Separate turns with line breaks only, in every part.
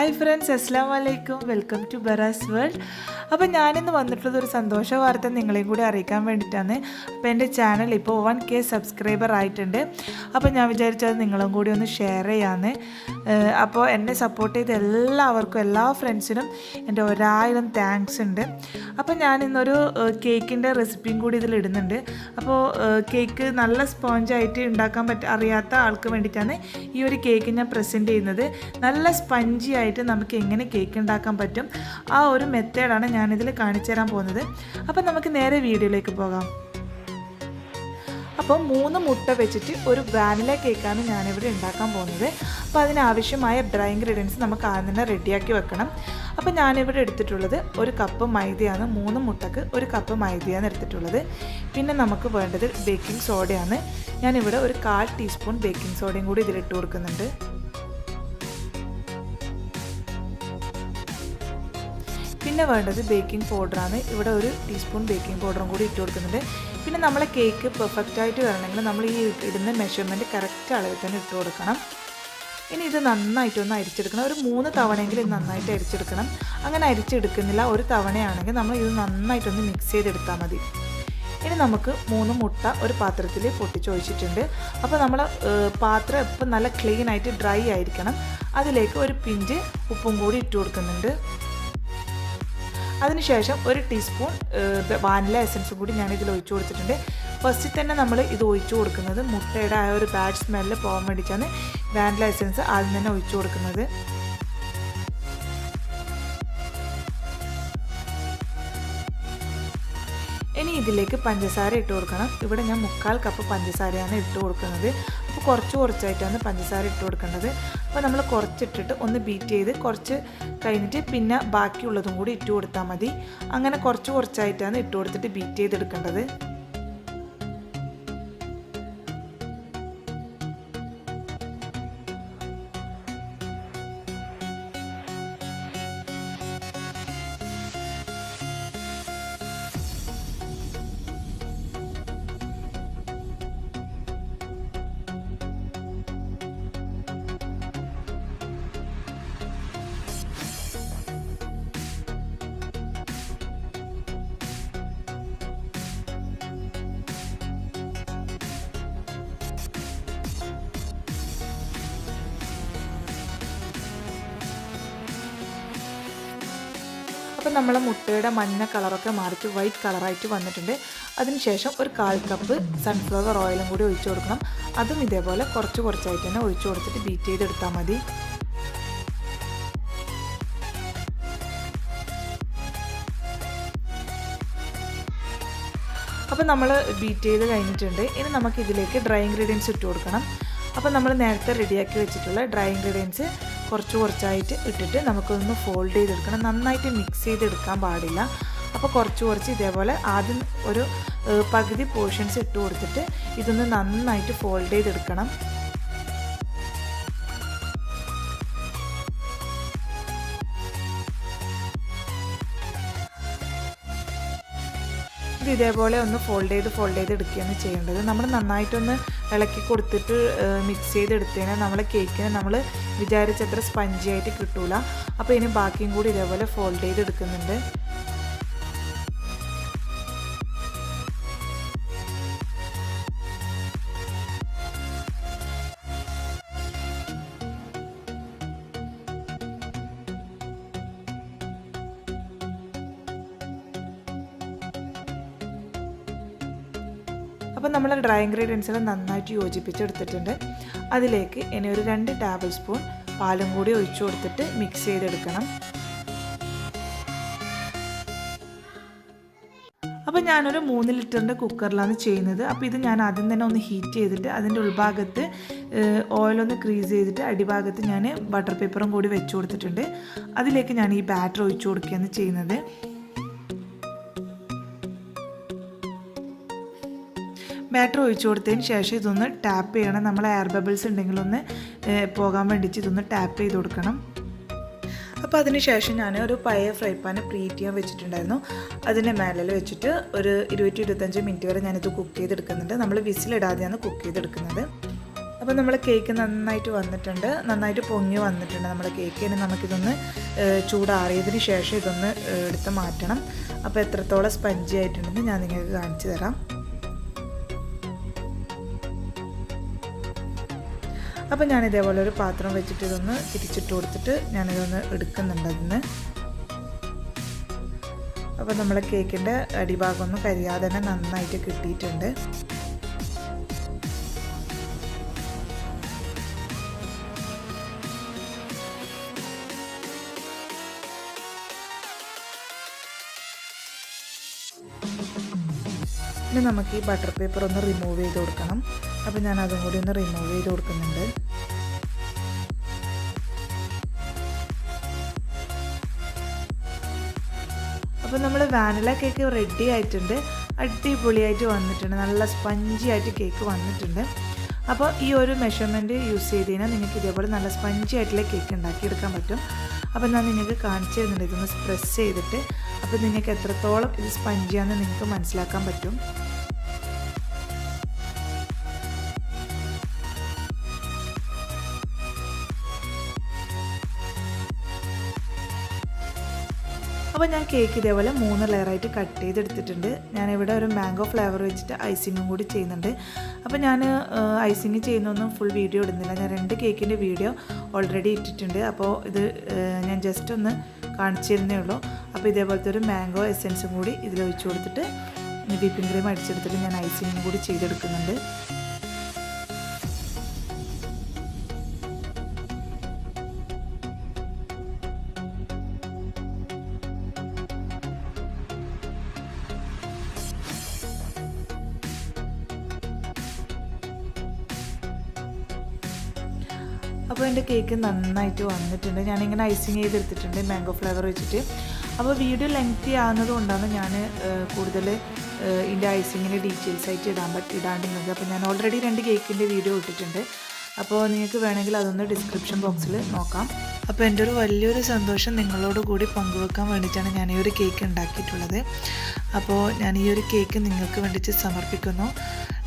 Hi friends, അസ്സലാമു അലൈക്കും. Welcome to ബറാസ് വേൾഡ്. അപ്പോൾ ഞാനിന്ന് വന്നിട്ടുള്ളത് ഒരു സന്തോഷ വാർത്ത നിങ്ങളെയും കൂടി അറിയിക്കാൻ വേണ്ടിയിട്ടാണ്. അപ്പോൾ എൻ്റെ ചാനൽ ഇപ്പോൾ 1K സബ്സ്ക്രൈബർ ആയിട്ടുണ്ട്. അപ്പോൾ ഞാൻ വിചാരിച്ചത് നിങ്ങളും കൂടി ഒന്ന് ഷെയർ ചെയ്യാമെന്ന്. അപ്പോൾ എന്നെ സപ്പോർട്ട് ചെയ്ത എല്ലാവർക്കും, എല്ലാ ഫ്രണ്ട്സിനും എൻ്റെ 1000 താങ്ക്സ് ഉണ്ട്. അപ്പോൾ ഞാനിന്നൊരു കേക്കിൻ്റെ റെസിപ്പിയും കൂടി ഇതിലിടുന്നുണ്ട്. അപ്പോൾ കേക്ക് നല്ല സ്പോഞ്ചായിട്ട് ഉണ്ടാക്കാൻ അറിയാത്ത ആൾക്ക് വേണ്ടിയിട്ടാണ് ഈ ഒരു കേക്ക് ഞാൻ പ്രസൻറ്റ് ചെയ്യുന്നത്. നല്ല സ്പഞ്ചി ആയിട്ട് നമുക്ക് എങ്ങനെ കേക്ക് ഉണ്ടാക്കാൻ പറ്റും, ആ ഒരു മെത്തേഡാണ് ഞാനിതിൽ കാണിച്ചു തരാൻ പോകുന്നത്. അപ്പം നമുക്ക് നേരെ വീഡിയോയിലേക്ക് പോകാം. അപ്പോൾ 3 മുട്ട വെച്ചിട്ട് ഒരു വാനില കേക്കാണ് ഞാനിവിടെ ഉണ്ടാക്കാൻ പോകുന്നത്. അപ്പോൾ അതിനാവശ്യമായ ഡ്രൈ ഇൻഗ്രീഡിയൻസ് നമുക്ക് ആദ്യം തന്നെ റെഡിയാക്കി വെക്കണം. അപ്പോൾ ഞാനിവിടെ എടുത്തിട്ടുള്ളത് 1 കപ്പ് മൈദയാണ്. 3 മുട്ടക്ക് 1 കപ്പ് മൈദയാണ് എടുത്തിട്ടുള്ളത്. പിന്നെ നമുക്ക് വേണ്ടത് ബേക്കിംഗ് സോഡയാണ്. ഞാനിവിടെ ഒരു 1/4 ടീസ്പൂൺ ബേക്കിംഗ് സോഡയും കൂടി ഇതിലിട്ട് കൊടുക്കുന്നുണ്ട്. പിന്നെ വേണ്ടത് ബേക്കിംഗ് പൗഡറാണ്. ഇവിടെ 1 ടീസ്പൂൺ ബേക്കിംഗ് പൗഡറും കൂടി ഇട്ട് കൊടുക്കുന്നുണ്ട്. പിന്നെ നമ്മളെ കേക്ക് പെർഫെക്റ്റായിട്ട് വരണമെങ്കിൽ നമ്മൾ ഈ ഇടുന്ന മെഷർമെൻറ്റ് കറക്റ്റ് അളവിൽ തന്നെ ഇട്ട് കൊടുക്കണം. ഇനി ഇത് നന്നായിട്ടൊന്ന് അരിച്ചെടുക്കണം. ഒരു 3 തവണയെങ്കിലും ഇത് നന്നായിട്ട് അരിച്ചെടുക്കണം. അങ്ങനെ അരിച്ചെടുക്കുന്നില്ല, 1 തവണയാണെങ്കിൽ നമ്മൾ ഇത് നന്നായിട്ടൊന്ന് മിക്സ് ചെയ്തെടുത്താൽ മതി. ഇനി നമുക്ക് 3 മുട്ട ഒരു പാത്രത്തിൽ പൊട്ടിച്ചൊഴിച്ചിട്ടുണ്ട്. അപ്പോൾ നമ്മൾ പാത്രം ഇപ്പം നല്ല ക്ലീൻ ആയിട്ട് ഡ്രൈ ആയിരിക്കണം. അതിലേക്ക് 1 പിഞ്ച് ഉപ്പും കൂടി ഇട്ട് കൊടുക്കുന്നുണ്ട്. അതിനുശേഷം 1 ടീസ്പൂൺ വാനില എസൻസും കൂടി ഞാനിതിൽ ഒഴിച്ചു കൊടുത്തിട്ടുണ്ട്. ഫസ്റ്റിൽ തന്നെ നമ്മൾ ഇത് ഒഴിച്ചു കൊടുക്കുന്നത് മുട്ടയുടെ ആ ഒരു ബാഡ് സ്മെല്ല് പോകാൻ വേണ്ടിയിട്ടാണ് വാനില എസൻസ് ആദ്യം തന്നെ ഒഴിച്ചു കൊടുക്കുന്നത്. ഇനി ഇതിലേക്ക് പഞ്ചസാര ഇട്ട് കൊടുക്കണം. ഇവിടെ ഞാൻ 1/4 കപ്പ് പഞ്ചസാരയാണ് ഇട്ട് കൊടുക്കുന്നത്. അപ്പോൾ കുറച്ചായിട്ടാണ് പഞ്ചസാര ഇട്ട് കൊടുക്കേണ്ടത്. അപ്പോൾ നമ്മൾ കുറച്ചിട്ടിട്ട് ഒന്ന് ബീറ്റ് ചെയ്ത് കുറച്ച് കഴിഞ്ഞിട്ട് പിന്നെ ബാക്കിയുള്ളതും കൂടി ഇട്ട് കൊടുത്താൽ മതി. അങ്ങനെ കുറച്ചായിട്ടാണ് ഇട്ട് കൊടുത്തിട്ട് ബീറ്റ് ചെയ്തെടുക്കേണ്ടത്. അപ്പോൾ നമ്മളെ മുട്ടയുടെ മഞ്ഞ കളറൊക്കെ മാറിയിട്ട് വൈറ്റ് കളറായിട്ട് വന്നിട്ടുണ്ട്. അതിനുശേഷം ഒരു 1/4 കപ്പ് സൺഫ്ലവർ ഓയിലും കൂടി ഒഴിച്ചു കൊടുക്കണം. അതും ഇതേപോലെ കുറച്ചായിട്ട് തന്നെ ഒഴിച്ചു കൊടുത്തിട്ട് ബീറ്റ് ചെയ്തെടുത്താൽ മതി. അപ്പോൾ നമ്മൾ ബീറ്റ് ചെയ്ത് കഴിഞ്ഞിട്ടുണ്ട്. ഇനി നമുക്ക് ഇതിലേക്ക് ഡ്രൈ ഇൻഗ്രീഡിയൻസ് ഇട്ട് കൊടുക്കണം. അപ്പോൾ നമ്മൾ നേരത്തെ റെഡിയാക്കി വെച്ചിട്ടുള്ള ഡ്രൈ ഇൻഗ്രീഡിയൻസ് കുറച്ചായിട്ട് ഇട്ടിട്ട് നമുക്കൊന്ന് ഫോൾഡ് ചെയ്തെടുക്കണം. നന്നായിട്ട് മിക്സ് ചെയ്തെടുക്കാൻ പാടില്ല. അപ്പോൾ കുറച്ച് ഇതേപോലെ ആദ്യം ഒരു പകുതി പോർഷൻസ് ഇട്ട് കൊടുത്തിട്ട് ഇതൊന്ന് നന്നായിട്ട് ഫോൾഡ് ചെയ്തെടുക്കണം. ഇത് ഇതേപോലെ ഒന്ന് ഫോൾഡ് ചെയ്ത് എടുക്കുകയാണ് ചെയ്യേണ്ടത്. നമ്മൾ നന്നായിട്ടൊന്ന് ഇളക്കി കൊടുത്തിട്ട് മിക്സ് ചെയ്തെടുത്തതിനാൽ നമ്മളെ കേക്കിന് നമ്മൾ വിചാരിച്ചത്ര സ്പഞ്ചി ആയിട്ട് കിട്ടൂല. അപ്പോൾ ഇനി ബാക്കിയും കൂടി ഇതേപോലെ ഫോൾഡ് ചെയ്തെടുക്കുന്നുണ്ട്. അപ്പോൾ നമ്മൾ ഡ്രൈ ഇൻഗ്രീഡിയൻസിൽ നന്നായിട്ട് യോജിപ്പിച്ചെടുത്തിട്ടുണ്ട്. അതിലേക്ക് ഇനി ഒരു 2 ടേബിൾ സ്പൂൺ പാലും കൂടി ഒഴിച്ചു കൊടുത്തിട്ട് മിക്സ് ചെയ്തെടുക്കണം. അപ്പോൾ ഞാനൊരു 3 ലിറ്ററിൻ്റെ കുക്കറിലാണ് ചെയ്യുന്നത്. അപ്പോൾ ഇത് ഞാൻ ആദ്യം തന്നെ ഒന്ന് ഹീറ്റ് ചെയ്തിട്ട് അതിൻ്റെ ഉൾഭാഗത്ത് ഓയിലൊന്ന് ക്രീസ് ചെയ്തിട്ട് അടിഭാഗത്ത് ഞാൻ ബട്ടർ പേപ്പറും കൂടി വെച്ച് കൊടുത്തിട്ടുണ്ട്. അതിലേക്ക് ഞാൻ ഈ ബാറ്റർ ഒഴിച്ചു കൊടുക്കുകയാണ് ചെയ്യുന്നത്. ബാറ്റർ ഒഴിച്ചു കൊടുത്തതിന് ശേഷം ഇതൊന്ന് ടാപ്പ് ചെയ്യണം. നമ്മൾ എയർ ബബിൾസ് ഉണ്ടെങ്കിലൊന്ന് പോകാൻ വേണ്ടിയിട്ട് ഇതൊന്ന് ടാപ്പ് ചെയ്ത് കൊടുക്കണം. അപ്പോൾ അതിന് ശേഷം ഞാൻ ഒരു പഴയ ഫ്രൈ പാൻ പ്രീഹീറ്റ് ചെയ്യാൻ വെച്ചിട്ടുണ്ടായിരുന്നു. അതിൻ്റെ മേലിൽ വെച്ചിട്ട് ഒരു 20-25 മിനിറ്റ് വരെ ഞാനിത് കുക്ക് ചെയ്തെടുക്കുന്നുണ്ട്. നമ്മൾ വിസിലിടാതെയാണ് കുക്ക് ചെയ്തെടുക്കുന്നത്. അപ്പോൾ നമ്മൾ കേക്ക് നന്നായിട്ട് വന്നിട്ടുണ്ട്, നന്നായിട്ട് പൊങ്ങി വന്നിട്ടുണ്ട് നമ്മുടെ കേക്ക്. ഇനി നമുക്കിതൊന്ന് ചൂടാറിയതിന് ശേഷം ഇതൊന്ന് എടുത്ത് മാറ്റണം. അപ്പോൾ എത്രത്തോളം സ്പഞ്ചി ആയിട്ടുണ്ടെന്ന് ഞാൻ നിങ്ങൾക്ക് കാണിച്ചു തരാം. അപ്പോൾ ഞാൻ ഇതേപോലെ ഒരു പാത്രം വെച്ചിട്ട് ഇതൊന്ന് തിരിച്ചിട്ട് കൊടുത്തിട്ട് ഞാനിതൊന്ന് എടുക്കുന്നുണ്ട് അതിന്. അപ്പോൾ നമ്മളെ കേക്കിൻ്റെ അടിഭാഗമൊന്നും കരിയാതെ തന്നെ നന്നായിട്ട് കിട്ടിയിട്ടുണ്ട്. ഇനി നമുക്ക് ഈ ബട്ടർ പേപ്പർ ഒന്ന് റിമൂവ് ചെയ്ത് കൊടുക്കണം. അപ്പോൾ ഞാൻ അതും കൂടി ഒന്ന് റിമൂവ് ചെയ്ത് കൊടുക്കുന്നുണ്ട്. അപ്പോൾ നമ്മൾ വാനില കേക്ക് റെഡി ആയിട്ടുണ്ട്, അടിപൊളിയായിട്ട് വന്നിട്ടുണ്ട്, നല്ല സ്പഞ്ചി ആയിട്ട് കേക്ക് വന്നിട്ടുണ്ട്. അപ്പോൾ ഈ ഒരു മെഷർമെൻറ്റ് യൂസ് ചെയ്ത് കഴിഞ്ഞാൽ നിങ്ങൾക്ക് ഇതേപോലെ നല്ല സ്പഞ്ചി ആയിട്ടുള്ള കേക്ക് ഉണ്ടാക്കിയെടുക്കാൻ പറ്റും. അപ്പോൾ ഞാൻ നിങ്ങൾക്ക് കാണിച്ചു തരുന്നുണ്ട്, ഇതൊന്ന് പ്രസ് ചെയ്തിട്ട്. അപ്പോൾ നിങ്ങൾക്ക് എത്രത്തോളം ഇത് സ്പഞ്ചിയാണെന്ന് നിങ്ങൾക്ക് മനസ്സിലാക്കാൻ പറ്റും. അപ്പോൾ ഞാൻ കേക്ക് ഇതേപോലെ 3 ലെയറായിട്ട് കട്ട് ചെയ്തെടുത്തിട്ടുണ്ട്. ഞാനിവിടെ ഒരു മാംഗോ ഫ്ലേവർ വെച്ചിട്ട് ഐസിങ്ങും കൂടി ചെയ്യുന്നുണ്ട്. അപ്പോൾ ഞാൻ ഐസിങ് ചെയ്യുന്നൊന്നും ഫുൾ വീഡിയോ ഇടുന്നില്ല, ഞാൻ 2 കേക്കിൻ്റെ വീഡിയോ ഓൾറെഡി ഇട്ടിട്ടുണ്ട്. അപ്പോൾ ഇത് ഞാൻ ജസ്റ്റ് ഒന്ന് കാണിച്ചു തരുന്നേ ഉള്ളൂ. അപ്പോൾ ഇതേപോലത്തെ ഒരു മാംഗോ എസെൻസും കൂടി ഇതിലൊഴിച്ച് കൊടുത്തിട്ട് വിപ്പിംഗ് ക്രീം അടിച്ചെടുത്തിട്ട് ഞാൻ ഐസിങ്ങും കൂടി ചെയ്തെടുക്കുന്നുണ്ട്. അപ്പോൾ എൻ്റെ കേക്ക് നന്നായിട്ട് വന്നിട്ടുണ്ട്. ഞാനിങ്ങനെ ഐസിങ് ചെയ്തെടുത്തിട്ടുണ്ട് മാംഗോ ഫ്ലേവർ വെച്ചിട്ട്. അപ്പോൾ വീഡിയോ ലെങ്തി ആകുന്നത് കൊണ്ടാണ് ഞാൻ കൂടുതൽ ഇതിൻ്റെ ഐസിങ്ങിൻ്റെ ഡീറ്റെയിൽസ് ആയിട്ട് ഇടാണ്ടിരുന്നത്. അപ്പോൾ ഞാൻ ഓൾറെഡി 2 കേക്കിൻ്റെ വീഡിയോ ഇട്ടിട്ടുണ്ട്. അപ്പോൾ നിങ്ങൾക്ക് വേണമെങ്കിൽ അതൊന്ന് ഡിസ്ക്രിപ്ഷൻ ബോക്സിൽ നോക്കാം. അപ്പോൾ എൻ്റെ ഒരു വലിയൊരു സന്തോഷം നിങ്ങളോട് കൂടി പങ്കുവെക്കാൻ വേണ്ടിയിട്ടാണ് ഞാൻ ഈ ഒരു കേക്ക് ഉണ്ടാക്കിയിട്ടുള്ളത്. അപ്പോൾ ഞാൻ ഈ ഒരു കേക്ക് നിങ്ങൾക്ക് വേണ്ടിയിട്ട് സമർപ്പിക്കുന്നു.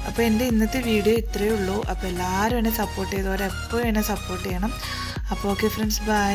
അപ്പോൾ എൻ്റെ ഇന്നത്തെ വീഡിയോ ഇത്രയേ ഉള്ളൂ. അപ്പോൾ എല്ലാവരും എന്നെ സപ്പോർട്ട് ചെയ്തവരെ എപ്പോഴും എന്നെ സപ്പോർട്ട് ചെയ്യണം. അപ്പോൾ ഓക്കെ ഫ്രണ്ട്സ്, ബൈ.